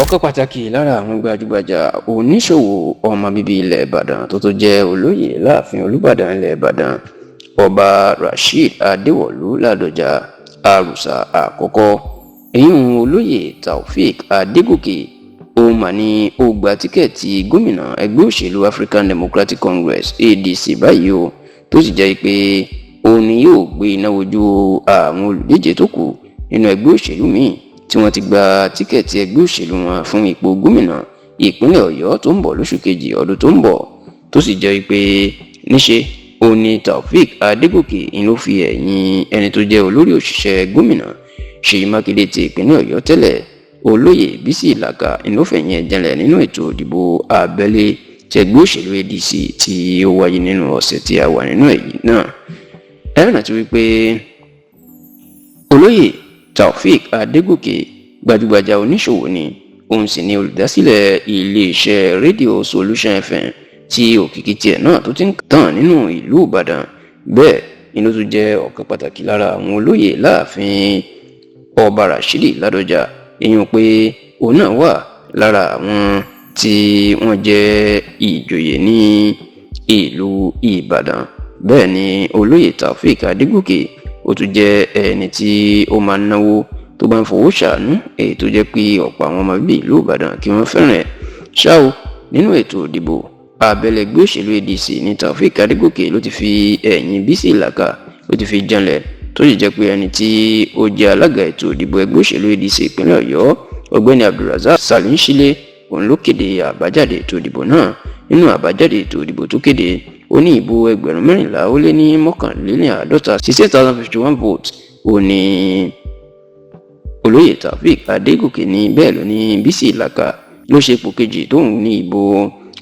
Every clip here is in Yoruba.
ọ̀kan pàtàkì lára àwọn gbajúgbajà oníṣòwò ọmọ bíbí ilẹ̀ Ìbàdàn tó jẹ́ olóyè láàfin Olúbàdàn ilẹ̀ Ìbàdàn ọba Rasheed Adéwọ̀lú Ládọjà Àrùsà àkọ́kọ́ ìyún olóyè Taofeek Adégòkè ó mà ní ó gba tíkẹ́ẹ̀tì gómìnà ẹgbẹ́ òṣèlú African Democratic Congress ADC báyìí o tó sì jẹ́ pé òun ni yóò gbé iná wojú àwọn olùdíje tó kù nínú ẹgbẹ́ òṣèlú míì tí wọ́n ti gba tíkẹ́ẹ̀tì ẹgbẹ́ òṣèlú wọn fún ipò gómìnà ìpínlẹ̀ Ọ̀yọ́ tó ń bọ̀ lóṣù kejì ọdún tó ń bọ̀ tó sì jẹ́ pé níṣe òun ni Taofeek Adégòkè ló fi ẹ̀yìn ẹni tó jẹ́ olórí òṣìṣẹ́ gómìnà Ṣèyí Mákindé ti ìpínlẹ̀ Ọ̀yọ́ tẹ́lẹ̀ olóyè Bísí Ìlàkà ló fẹ̀yìn ẹ̀jẹ̀lẹ̀ nínú ètò ìdìbò abẹ́lé ti ẹgbẹ́ òṣèlú ADC tí ó wáyé nínú ọ̀sẹ̀ tí a wà nínú èyí náà. ẹ rántí wípé olóyè Taofeek Adégòkè gbajúgbajà oníṣòwò ni òun sì ni olùdásílẹ̀ iléeṣẹ́ rédíò Solution FM tí òkìkí tiẹ̀ náà tó ti ń tàn nínú ìlú Ìbàdàn bẹ́ẹ̀ inú tó jẹ́ ọ̀kan pàtàkì lára àwọn olóyè láàfin ọba Rasheed Ládọjà èèyàn pé òun náà wà lára àwọn tí wọ́n jẹ́ ìjòyè ní ìlú Ìbàdàn bẹ́ẹ̀ ni olóyè Taofeek Adégòkè ó tún jẹ́ ẹni tí ó máa ń náwó tó bá ń fowó ṣàánú èyí tó jẹ́ pé ọ̀pọ̀ àwọn ọmọ bíbí ìlú Ìbàdàn kí wọ́n fẹ́ràn ẹ̀ ṣá o nínú ètò ìdìbò abẹ́lé ẹgbẹ́ òṣèlú ADC ní Taofeek Adégòkè ló ti fi ẹ̀yìn Bísí Ìlàkà ló ti fi janlẹ̀ tó sì jẹ́ pé ẹni tí ó jẹ́ alága ètò ìdìbò ẹgbẹ́ òṣèlú ADC ìpínlẹ̀ Ọ̀yọ́ ọ̀gbẹ́ni Abdulrasaq Salinsile òun ló kéde àbájáde ètò ìdìbò náà nínú àbájáde ètò ìdìbò tó kéde ó ní ìbò 14,451 68,051 votes ó ní olóyè Taofeek Adégòkè ní bẹ́ẹ̀ ló ní Bísí Ìlàkà ló ṣe ipò kejì tóun ní ìbò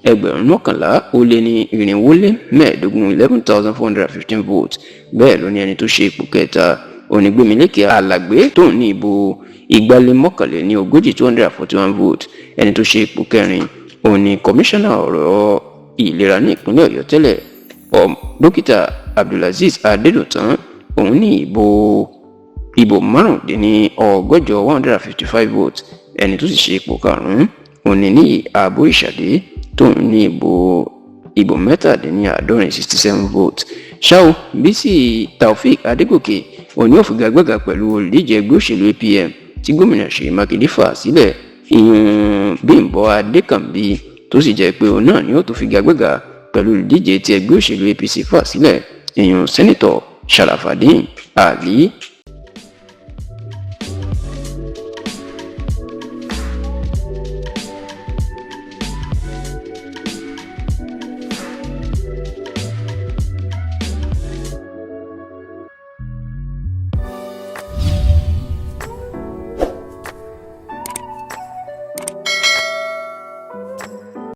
11,415 11,415 votes bẹ́ẹ̀ ló ní ẹni tó ṣe ipò kẹta Onígbèmílékè Alàgbé tóun ní ìbò 241 votes ẹni tó ṣe ipò kẹrin òun ni kọmíṣánná ọ̀rọ̀ ìlera ní ìpínlẹ̀ Ọ̀yọ́ tẹ́lẹ̀ dókítà Abdulazeez Adédọ̀tán òun ní ìbò 155 votes ẹni tó sì ṣe ipò karùn-ún òun ni ní Ààbò Ìṣàdé tóun ní ìbò 67 votes ṣáò Bísí Taofeek Adégòkè òun ni ó figagbága pẹ̀lú olùdíje ẹgbẹ́ òṣèlú APM tí gómìnà Ṣèyí Mákindé fà sílẹ̀ ìyún Bímbọ́ Adékànbí tó sì jẹ́ pé òun náà ni ó tó figagbága pẹ̀lú olùdíje tí ẹgbẹ́ òṣèlú APC fà sílẹ̀ ìyún sẹ́nitọ̀ Sharafadeen Ali